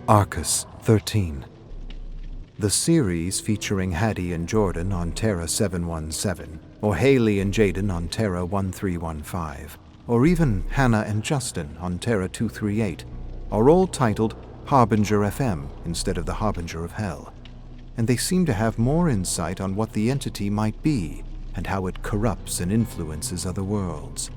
Arcus 13. The series featuring Haddie and Jordan on Terra 717, or Haley and Jaden on Terra 1315, or even Hannah and Justin on Terra 238, are all titled Harbinger FM instead of the Harbinger of Hell, and they seem to have more insight on what the entity might be and how it corrupts and influences other worlds.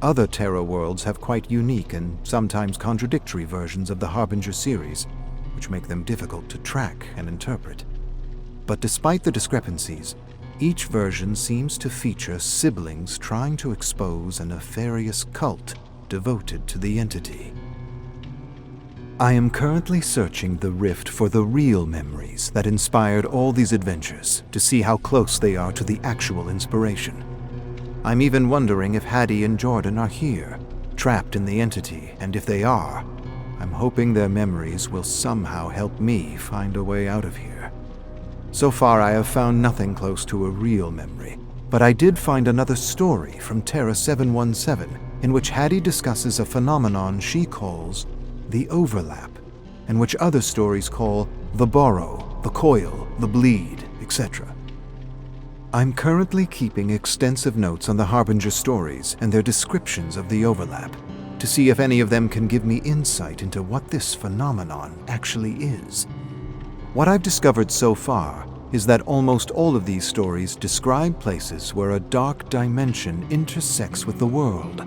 Other Terra worlds have quite unique and sometimes contradictory versions of the Harbinger series, which make them difficult to track and interpret. But despite the discrepancies, each version seems to feature siblings trying to expose a nefarious cult devoted to the entity. I am currently searching the rift for the real memories that inspired all these adventures to see how close they are to the actual inspiration. I'm even wondering if Haddie and Jordan are here, trapped in the entity, and if they are, I'm hoping their memories will somehow help me find a way out of here. So far I have found nothing close to a real memory, but I did find another story from Terra 717 in which Haddie discusses a phenomenon she calls the overlap, and which other stories call the borrow, the coil, the bleed, etc. I'm currently keeping extensive notes on the Harbinger stories and their descriptions of the overlap, to see if any of them can give me insight into what this phenomenon actually is. What I've discovered so far is that almost all of these stories describe places where a dark dimension intersects with the world,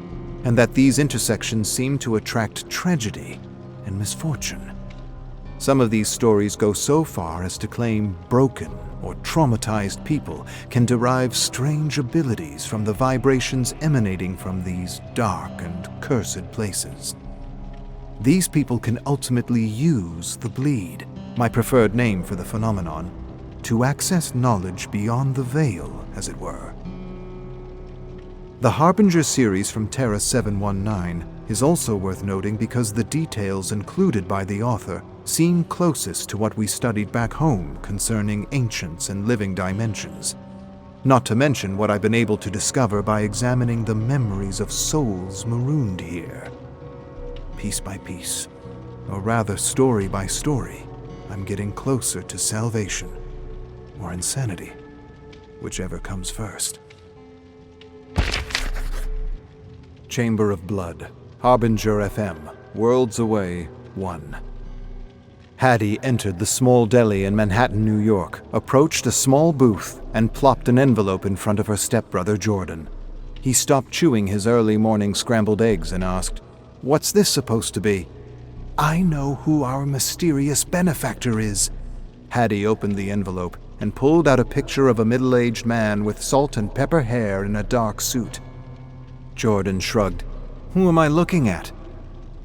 and that these intersections seem to attract tragedy and misfortune. Some of these stories go so far as to claim broken or traumatized people can derive strange abilities from the vibrations emanating from these dark and cursed places. These people can ultimately use the bleed, my preferred name for the phenomenon, to access knowledge beyond the veil, as it were. The Harbinger series from Terra 719 is also worth noting because the details included by the author seem closest to what we studied back home concerning ancients and living dimensions, not to mention what I've been able to discover by examining the memories of souls marooned here. Piece by piece, or rather story by story, I'm getting closer to salvation, or insanity, whichever comes first. Chamber of Blood, Harbinger FM, Worlds Away 1. Haddie entered the small deli in Manhattan, New York, approached a small booth, and plopped an envelope in front of her stepbrother Jordan. He stopped chewing his early morning scrambled eggs and asked, "What's this supposed to be?" "I know who our mysterious benefactor is." Haddie opened the envelope and pulled out a picture of a middle-aged man with salt and pepper hair in a dark suit. Jordan shrugged. "Who am I looking at?"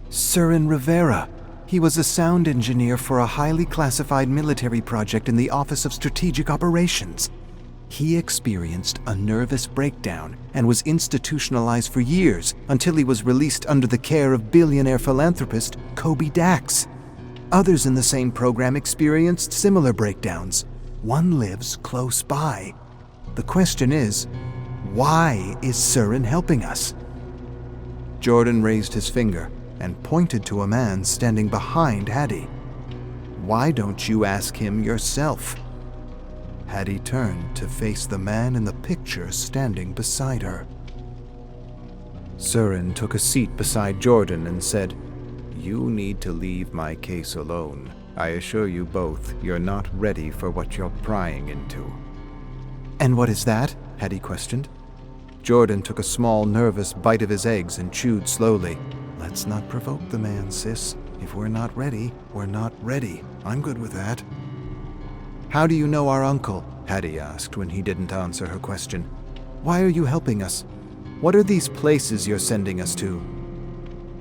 "Surin Rivera. He was a sound engineer for a highly classified military project in the Office of Strategic Operations. He experienced a nervous breakdown and was institutionalized for years until he was released under the care of billionaire philanthropist Kobe Dax. Others in the same program experienced similar breakdowns. One lives close by. The question is, why is Surin helping us?" Jordan raised his finger and pointed to a man standing behind Haddie. "Why don't you ask him yourself?" Haddie turned to face the man in the picture standing beside her. Surin took a seat beside Jordan and said, "You need to leave my case alone. I assure you both you're not ready for what you're prying into." "And what is that?" Haddie questioned. Jordan took a small, nervous bite of his eggs and chewed slowly. "Let's not provoke the man, sis. If we're not ready, we're not ready. I'm good with that." "How do you know our uncle?" Haddie asked when he didn't answer her question. "Why are you helping us? What are these places you're sending us to?"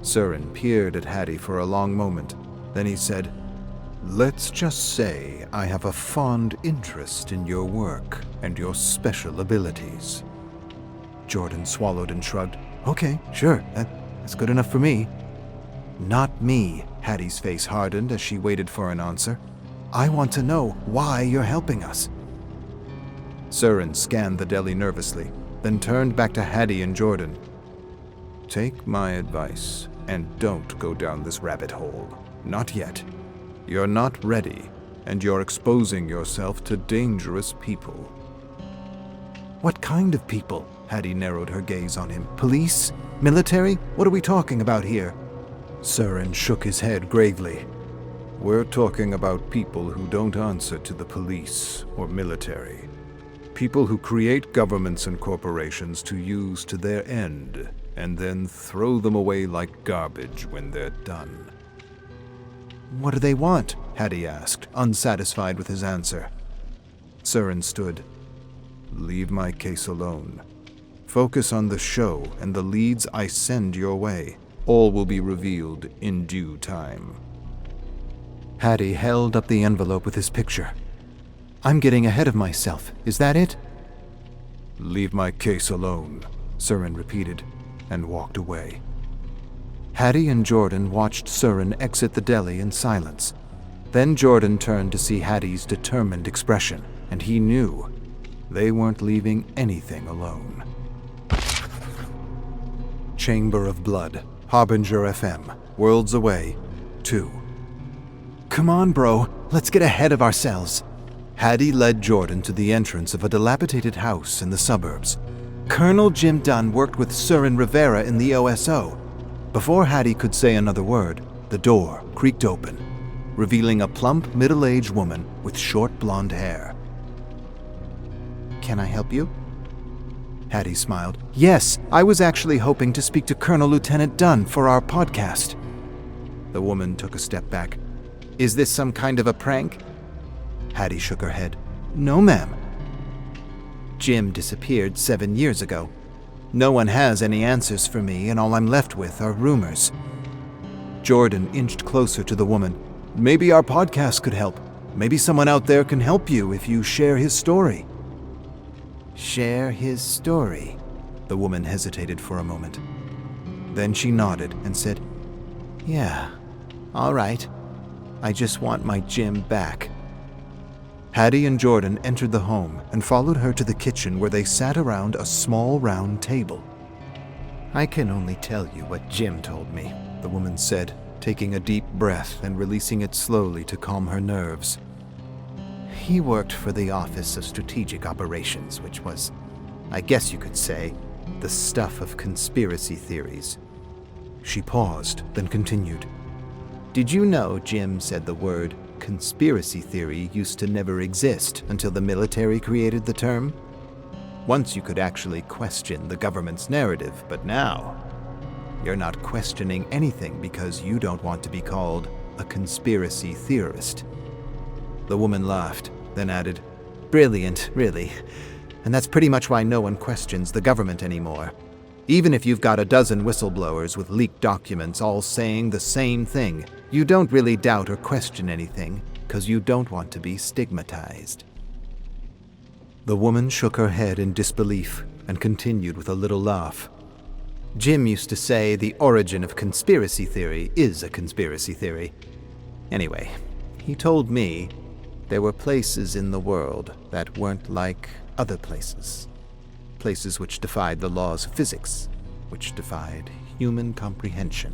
Surin peered at Haddie for a long moment. Then he said, "Let's just say I have a fond interest in your work and your special abilities." Jordan swallowed and shrugged. "Okay, sure, that's good enough for me." "Not me," Haddie's face hardened as she waited for an answer. "I want to know why you're helping us." Surin scanned the deli nervously, then turned back to Haddie and Jordan. "Take my advice and don't go down this rabbit hole. Not yet. You're not ready, and you're exposing yourself to dangerous people. What kind of people? Haddie narrowed her gaze on him. Police? Military? What are we talking about here? Surin shook his head gravely. We're talking about people who don't answer to the police or military. People who create governments and corporations to use to their end, and then throw them away like garbage when they're done. What do they want? Haddie asked, unsatisfied with his answer. Surin stood. Leave my case alone. Focus on the show and the leads I send your way. All will be revealed in due time. Haddie held up the envelope with his picture. I'm getting ahead of myself. Is that it? Leave my case alone, Surin repeated, and walked away. Haddie and Jordan watched Surin exit the deli in silence. Then Jordan turned to see Haddie's determined expression, and he knew they weren't leaving anything alone. Chamber of Blood, Harbinger FM, Worlds Away, 2. Come on, bro. Let's get ahead of ourselves. Haddie led Jordan to the entrance of a dilapidated house in the suburbs. Colonel Jim Dunn worked with Surin Rivera in the OSO. Before Haddie could say another word, the door creaked open, revealing a plump, middle-aged woman with short blonde hair. Can I help you? Haddie smiled. Yes, I was actually hoping to speak to Colonel Lieutenant Dunn for our podcast. The woman took a step back. Is this some kind of a prank? Haddie shook her head. No, ma'am. Jim disappeared 7 years ago. No one has any answers for me, and all I'm left with are rumors. Jordan inched closer to the woman. Maybe our podcast could help. Maybe someone out there can help you if you share his story. Share his story? The woman hesitated for a moment. Then she nodded and said, Yeah, all right. I just want my Jim back. Haddie and Jordan entered the home and followed her to the kitchen where they sat around a small round table. I can only tell you what Jim told me, the woman said, taking a deep breath and releasing it slowly to calm her nerves. He worked for the Office of Strategic Operations, which was, I guess you could say, the stuff of conspiracy theories. She paused, then continued. Did you know Jim said the word conspiracy theory used to never exist until the military created the term? Once you could actually question the government's narrative, but now you're not questioning anything because you don't want to be called a conspiracy theorist. The woman laughed, then added, Brilliant, really. And that's pretty much why no one questions the government anymore. Even if you've got a dozen whistleblowers with leaked documents all saying the same thing, you don't really doubt or question anything because you don't want to be stigmatized. The woman shook her head in disbelief and continued with a little laugh. Jim used to say the origin of conspiracy theory is a conspiracy theory. Anyway, he told me there were places in the world that weren't like other places. Places which defied the laws of physics, which defied human comprehension.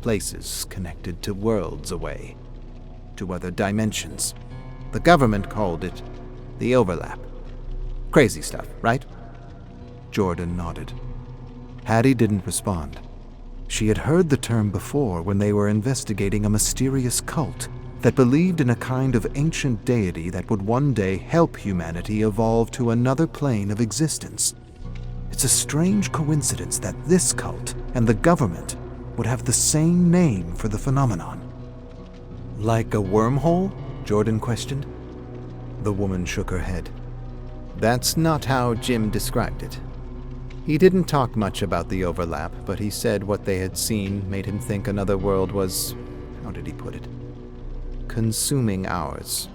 Places connected to worlds away, to other dimensions. The government called it the overlap. Crazy stuff, right? Jordan nodded. Haddie didn't respond. She had heard the term before when they were investigating a mysterious cult that believed in a kind of ancient deity that would one day help humanity evolve to another plane of existence. It's a strange coincidence that this cult and the government would have the same name for the phenomenon. Like a wormhole? Jordan questioned. The woman shook her head. That's not how Jim described it. He didn't talk much about the overlap, but he said what they had seen made him think another world was, how did he put it? Consuming ours.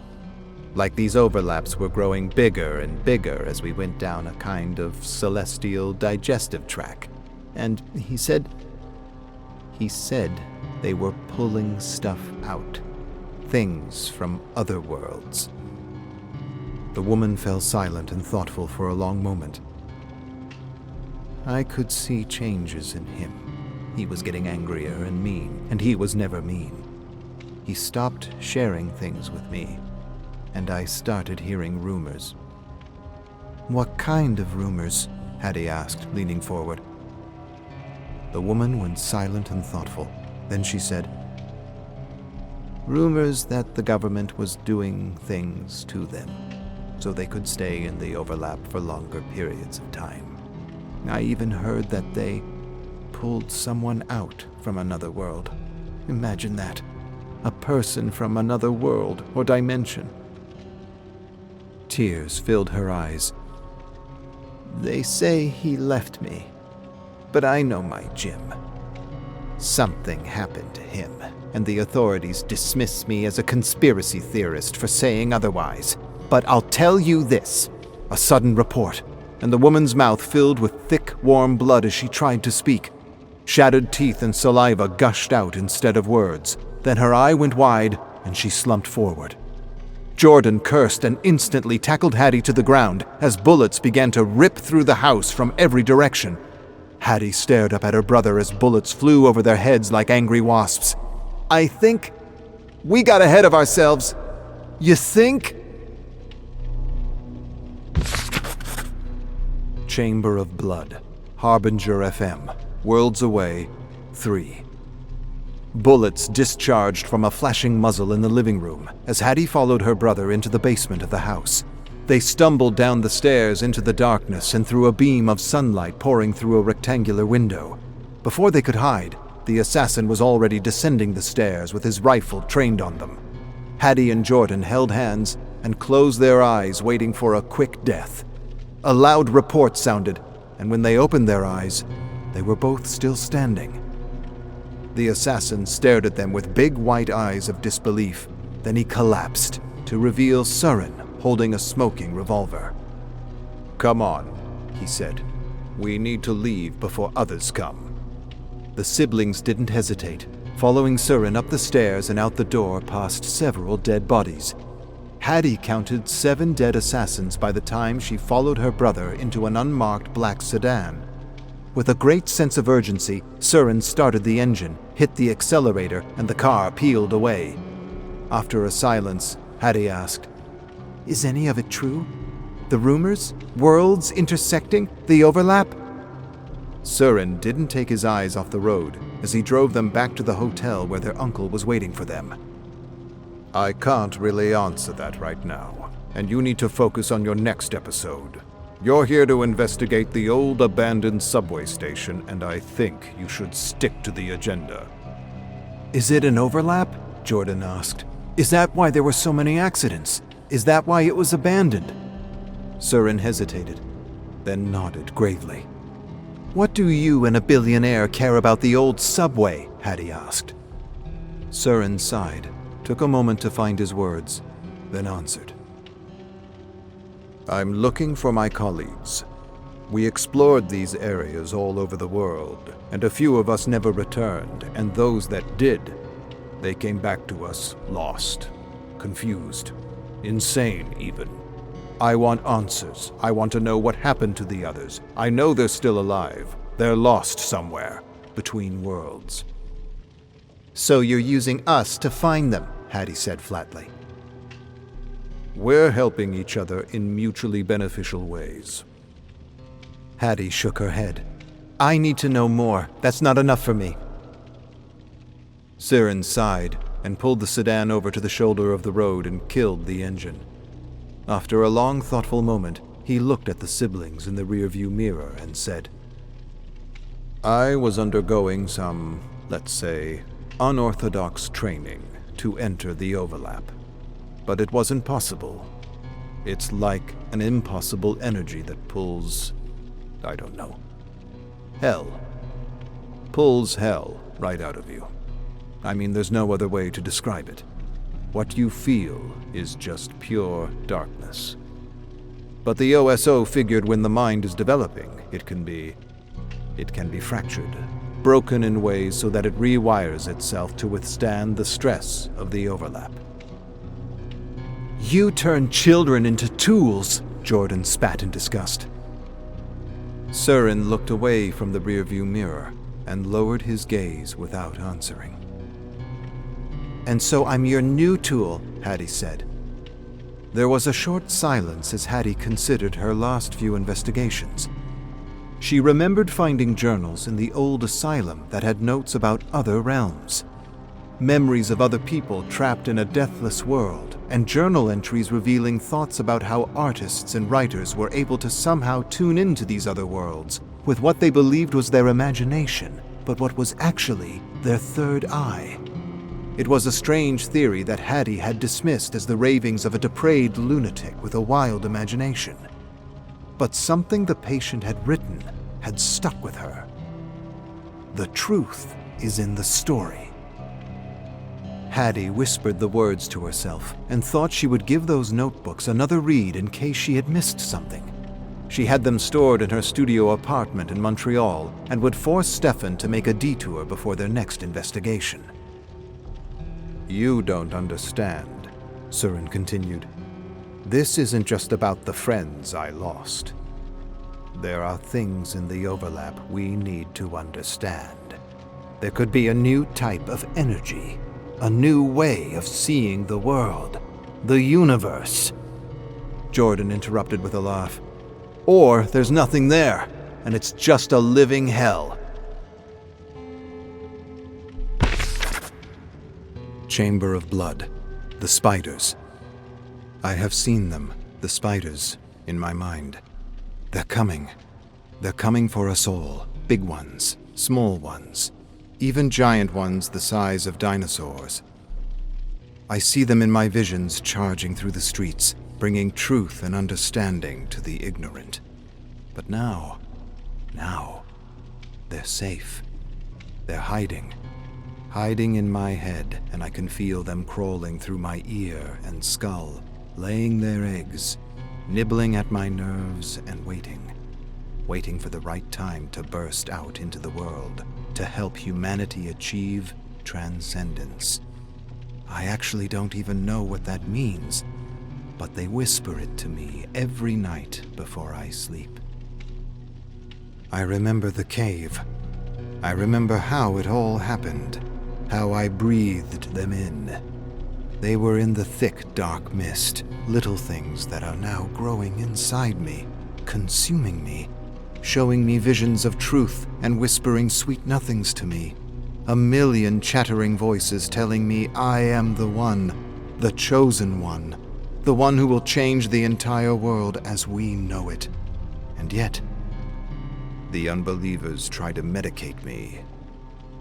Like these overlaps were growing bigger and bigger as we went down a kind of celestial digestive tract. And he said they were pulling stuff out. Things from other worlds. The woman fell silent and thoughtful for a long moment. I could see changes in him. He was getting angrier and mean, and he was never mean. he stopped sharing things with me, and I started hearing rumors. What kind of rumors? Haddie asked, leaning forward. The woman went silent and thoughtful. Then she said, rumors that the government was doing things to them, so they could stay in the overlap for longer periods of time. I even heard that they pulled someone out from another world. Imagine that. A person from another world or dimension. Tears filled her eyes. They say he left me, but I know my Jim. Something happened to him, and the authorities dismiss me as a conspiracy theorist for saying otherwise. But I'll tell you this. A sudden report, and the woman's mouth filled with thick, warm blood as she tried to speak. Shattered teeth and saliva gushed out instead of words. Then her eye went wide, and she slumped forward. Jordan cursed and instantly tackled Haddie to the ground as bullets began to rip through the house from every direction. Haddie stared up at her brother as bullets flew over their heads like angry wasps. I think we got ahead of ourselves. You think? Chamber of Blood, Harbinger FM, Worlds Away, 3. Bullets discharged from a flashing muzzle in the living room as Haddie followed her brother into the basement of the house. They stumbled down the stairs into the darkness and through a beam of sunlight pouring through a rectangular window. Before they could hide, the assassin was already descending the stairs with his rifle trained on them. Haddie and Jordan held hands and closed their eyes, waiting for a quick death. A loud report sounded, and when they opened their eyes, they were both still standing. The assassin stared at them with big white eyes of disbelief. Then he collapsed to reveal Surin holding a smoking revolver. Come on, he said. We need to leave before others come. The siblings didn't hesitate, following Surin up the stairs and out the door past several dead bodies. Haddie counted 7 dead assassins by the time she followed her brother into an unmarked black sedan. With a great sense of urgency, Surin started the engine, hit the accelerator, and the car peeled away. After a silence, Haddie asked, Is any of it true? The rumors? Worlds intersecting? The overlap? Surin didn't take his eyes off the road as he drove them back to the hotel where their uncle was waiting for them. I can't really answer that right now, and you need to focus on your next episode. You're here to investigate the old abandoned subway station, and I think you should stick to the agenda. Is it an overlap? Jordan asked. Is that why there were so many accidents? Is that why it was abandoned? Surin hesitated, then nodded gravely. What do you and a billionaire care about the old subway? Haddie asked. Surin sighed, took a moment to find his words, then answered. I'm looking for my colleagues. We explored these areas all over the world, and a few of us never returned, and those that did, they came back to us lost, confused, insane even. I want answers. I want to know what happened to the others. I know they're still alive. They're lost somewhere, between worlds. So you're using us to find them, Haddie said flatly. We're helping each other in mutually beneficial ways. Haddie shook her head. I need to know more. That's not enough for me. Surin sighed and pulled the sedan over to the shoulder of the road and killed the engine. After a long, thoughtful moment, he looked at the siblings in the rearview mirror and said, I was undergoing some, let's say, unorthodox training to enter the overlap. But it wasn't possible. It's like an impossible energy that pulls, I don't know, hell. Pulls hell right out of you. I mean, there's no other way to describe it. What you feel is just pure darkness. But the OSO figured when the mind is developing, it can be fractured, broken in ways so that it rewires itself to withstand the stress of the overlap. You turn children into tools, Jordan spat in disgust. Surin looked away from the rearview mirror and lowered his gaze without answering. And so I'm your new tool, Haddie said. There was a short silence as Haddie considered her last few investigations. She remembered finding journals in the old asylum that had notes about other realms. Memories of other people trapped in a deathless world, and journal entries revealing thoughts about how artists and writers were able to somehow tune into these other worlds with what they believed was their imagination, but what was actually their third eye. It was a strange theory that Haddie had dismissed as the ravings of a depraved lunatic with a wild imagination. But something the patient had written had stuck with her. The truth is in the story. Haddie whispered the words to herself and thought she would give those notebooks another read in case she had missed something. She had them stored in her studio apartment in Montreal and would force Stefan to make a detour before their next investigation. You don't understand, Surin continued. This isn't just about the friends I lost. There are things in the overlap we need to understand. There could be a new type of energy, a new way of seeing the world, the universe. Jordan interrupted with a laugh. Or there's nothing there, and it's just a living hell. Chamber of Blood. The spiders. I have seen them, the spiders, in my mind. They're coming. They're coming for us all. Big ones, small ones, even giant ones the size of dinosaurs. I see them in my visions charging through the streets, bringing truth and understanding to the ignorant. But now, they're safe. They're hiding in my head, and I can feel them crawling through my ear and skull, laying their eggs, nibbling at my nerves and waiting for the right time to burst out into the world, to help humanity achieve transcendence. I actually don't even know what that means, but they whisper it to me every night before I sleep. I remember the cave. I remember how it all happened, how I breathed them in. They were in the thick, dark mist, little things that are now growing inside me, consuming me, showing me visions of truth and whispering sweet nothings to me. A million chattering voices telling me I am the one, the chosen one, the one who will change the entire world as we know it. And yet, the unbelievers try to medicate me.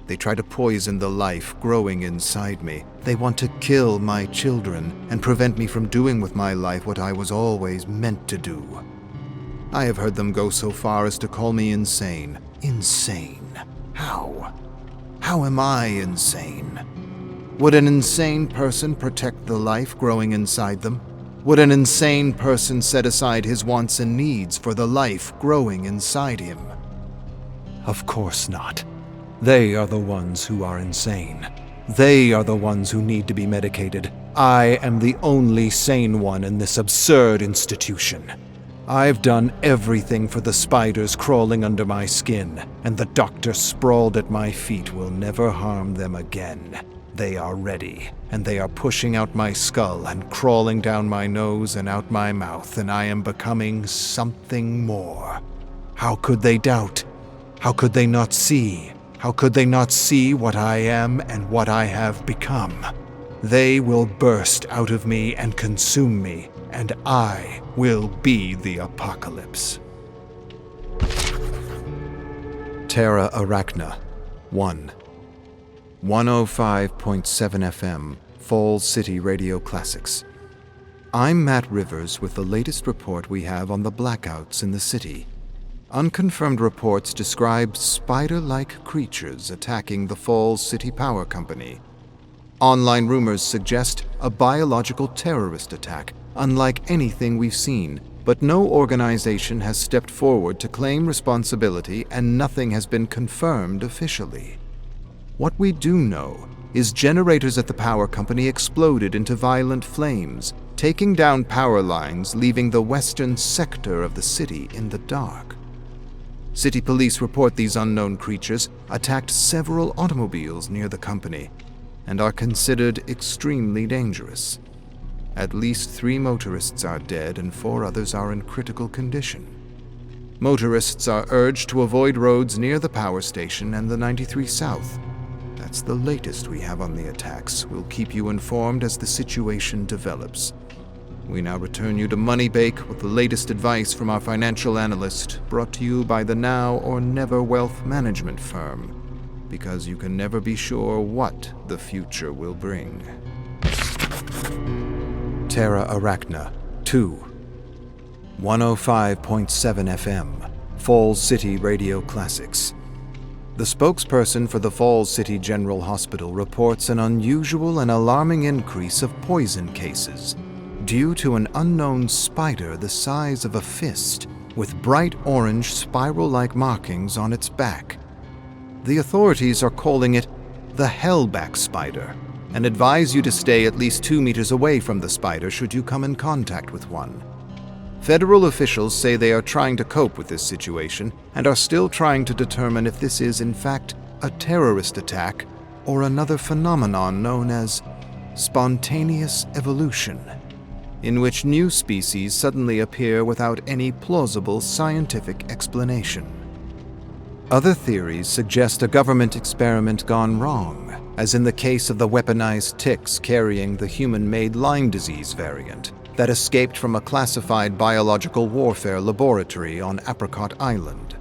They try to poison the life growing inside me. They want to kill my children and prevent me from doing with my life what I was always meant to do. I have heard them go so far as to call me insane. Insane? How? How am I insane? Would an insane person protect the life growing inside them? Would an insane person set aside his wants and needs for the life growing inside him? Of course not. They are the ones who are insane. They are the ones who need to be medicated. I am the only sane one in this absurd institution. I've done everything for the spiders crawling under my skin, and the doctor sprawled at my feet will never harm them again. They are ready, and they are pushing out my skull and crawling down my nose and out my mouth, and I am becoming something more. How could they doubt? How could they not see? How could they not see what I am and what I have become? They will burst out of me and consume me, and I will be the apocalypse. Terra Arachna 1 105.7 FM, Falls City Radio Classics. I'm Matt Rivers with the latest report we have on the blackouts in the city. Unconfirmed reports describe spider-like creatures attacking the Falls City Power Company. Online rumors suggest a biological terrorist attack, unlike anything we've seen, but no organization has stepped forward to claim responsibility and nothing has been confirmed officially. What we do know is generators at the power company exploded into violent flames, taking down power lines, leaving the western sector of the city in the dark. City police report these unknown creatures attacked several automobiles near the company. and are considered extremely dangerous. At least 3 motorists are dead and 4 others are in critical condition. Motorists are urged to avoid roads near the power station and the 93 South. That's the latest we have on the attacks. We'll keep you informed as the situation develops. We now return you to Moneybake with the latest advice from our financial analyst, brought to you by the Now or Never Wealth Management Firm, because you can never be sure what the future will bring. Terra Arachna 2, 105.7 FM, Falls City Radio Classics. The spokesperson for the Falls City General Hospital reports an unusual and alarming increase of poison cases due to an unknown spider the size of a fist with bright orange spiral-like markings on its back. The authorities are calling it the hellback spider and advise you to stay at least 2 meters away from the spider should you come in contact with one. Federal officials say they are trying to cope with this situation and are still trying to determine if this is in fact a terrorist attack or another phenomenon known as spontaneous evolution, in which new species suddenly appear without any plausible scientific explanation. Other theories suggest a government experiment gone wrong, as in the case of the weaponized ticks carrying the human-made Lyme disease variant that escaped from a classified biological warfare laboratory on Apricot Island.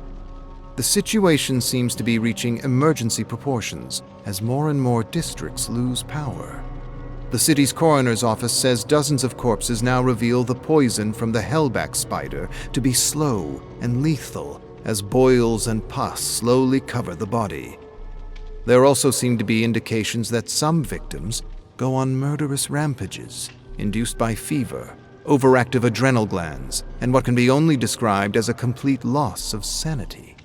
The situation seems to be reaching emergency proportions as more and more districts lose power. The city's coroner's office says dozens of corpses now reveal the poison from the hellback spider to be slow and lethal as boils and pus slowly cover the body. There also seem to be indications that some victims go on murderous rampages induced by fever, overactive adrenal glands, and what can be only described as a complete loss of sanity.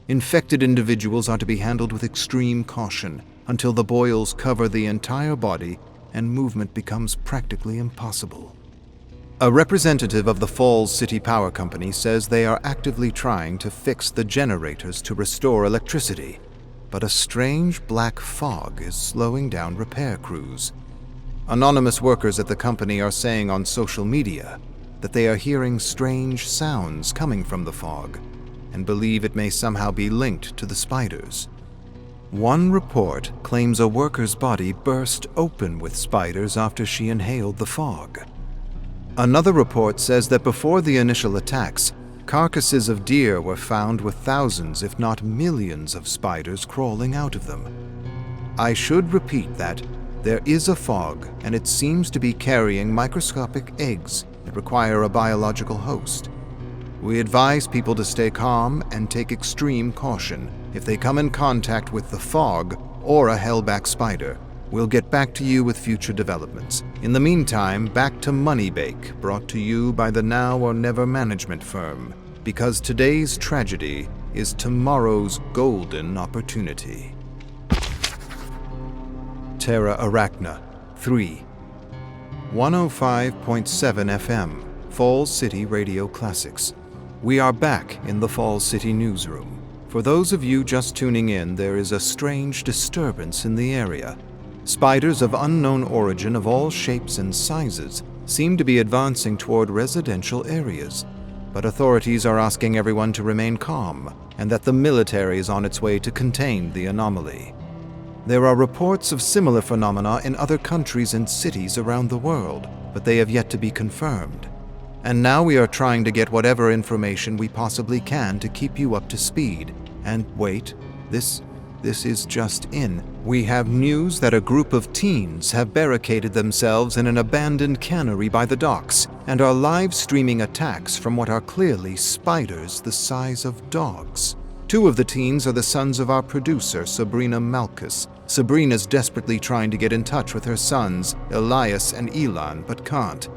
Infected individuals are to be handled with extreme caution until the boils cover the entire body and movement becomes practically impossible. A representative of the Falls City Power Company says they are actively trying to fix the generators to restore electricity, but a strange black fog is slowing down repair crews. Anonymous workers at the company are saying on social media that they are hearing strange sounds coming from the fog and believe it may somehow be linked to the spiders. One report claims a worker's body burst open with spiders after she inhaled the fog. Another report says that before the initial attacks, carcasses of deer were found with thousands, if not millions, of spiders crawling out of them. I should repeat that there is a fog, and it seems to be carrying microscopic eggs that require a biological host. We advise people to stay calm and take extreme caution if they come in contact with the fog or a hellback spider. We'll get back to you with future developments. In the meantime, back to Moneybake, brought to you by the Now or Never Management Firm, because today's tragedy is tomorrow's golden opportunity. Terra Arachna 3, 105.7 FM, Falls City Radio Classics. We are back in the Falls City newsroom. For those of you just tuning in, there is a strange disturbance in the area. Spiders of unknown origin of all shapes and sizes seem to be advancing toward residential areas, but authorities are asking everyone to remain calm and that the military is on its way to contain the anomaly. There are reports of similar phenomena in other countries and cities around the world, but they have yet to be confirmed. And now we are trying to get whatever information we possibly can to keep you up to speed. And wait, this is just in. We have news that a group of teens have barricaded themselves in an abandoned cannery by the docks and are live streaming attacks from what are clearly spiders the size of dogs. 2 of the teens are the sons of our producer, Sabrina Malkus. Sabrina's desperately trying to get in touch with her sons, Elias and Elon, but can't.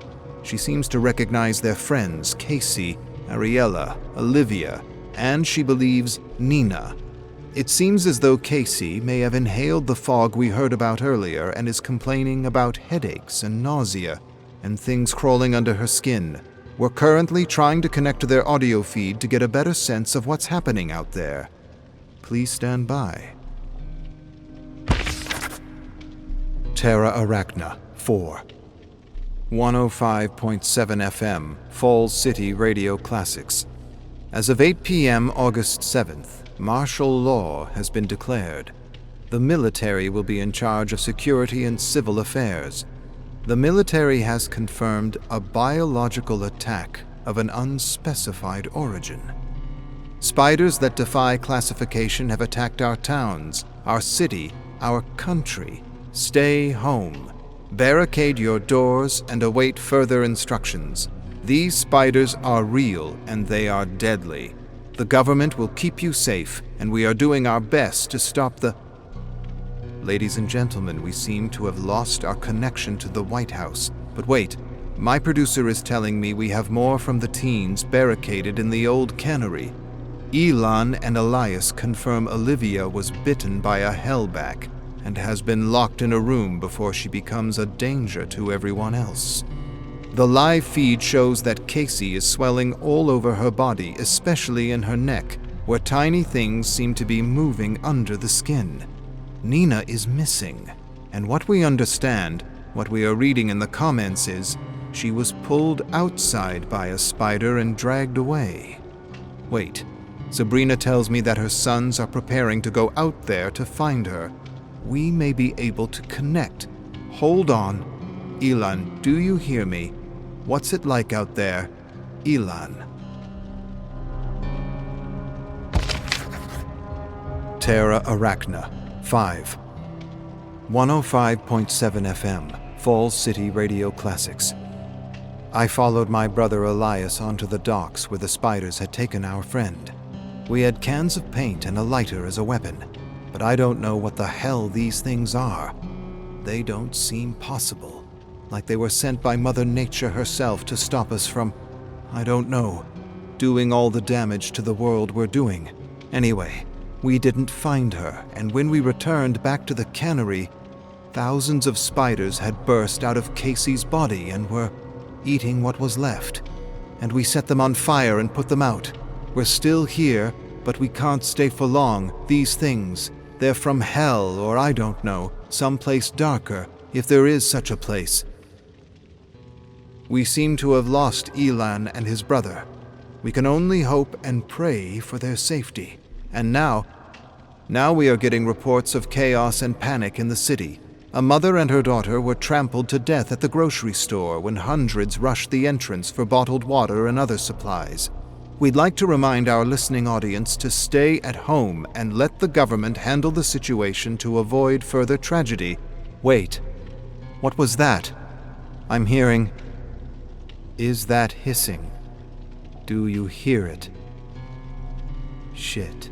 She seems to recognize their friends, Casey, Ariella, Olivia, and she believes Nina. It seems as though Casey may have inhaled the fog we heard about earlier and is complaining about headaches and nausea and things crawling under her skin. We're currently trying to connect to their audio feed to get a better sense of what's happening out there. Please stand by. Terra Arachna 4. 105.7 FM, Falls City Radio Classics. As of 8 p.m. August 7th, martial law has been declared. The military will be in charge of security and civil affairs. The military has confirmed a biological attack of an unspecified origin. Spiders that defy classification have attacked our towns, our city, our country. Stay home. Barricade your doors and await further instructions. These spiders are real and they are deadly. The government will keep you safe, and we are doing our best to stop the... Ladies and gentlemen, we seem to have lost our connection to the White House. But wait, my producer is telling me we have more from the teens barricaded in the old cannery. Elon and Elias confirm Olivia was bitten by a hellback and has been locked in a room before she becomes a danger to everyone else. The live feed shows that Casey is swelling all over her body, especially in her neck, where tiny things seem to be moving under the skin. Nina is missing, and what we understand, what we are reading in the comments is, she was pulled outside by a spider and dragged away. Wait, Sabrina tells me that her sons are preparing to go out there to find her. We may be able to connect. Hold on. Elon, do you hear me? What's it like out there? Elon. Terra Arachna 5. 105.7 FM, Falls City Radio Classics. I followed my brother Elias onto the docks where the spiders had taken our friend. We had cans of paint and a lighter as a weapon, but I don't know what the hell these things are. They don't seem possible, like they were sent by Mother Nature herself to stop us from, I don't know, doing all the damage to the world we're doing. Anyway, we didn't find her, and when we returned back to the cannery, thousands of spiders had burst out of Casey's body and were eating what was left. And we set them on fire and put them out. We're still here, but we can't stay for long. These things, they're from hell, or I don't know, someplace darker, if there is such a place. We seem to have lost Elon and his brother. We can only hope and pray for their safety. And now we are getting reports of chaos and panic in the city. A mother and her daughter were trampled to death at the grocery store when hundreds rushed the entrance for bottled water and other supplies. We'd like to remind our listening audience to stay at home and let the government handle the situation to avoid further tragedy. Wait, what was that? I'm hearing... Is that hissing? Do you hear it? Shit.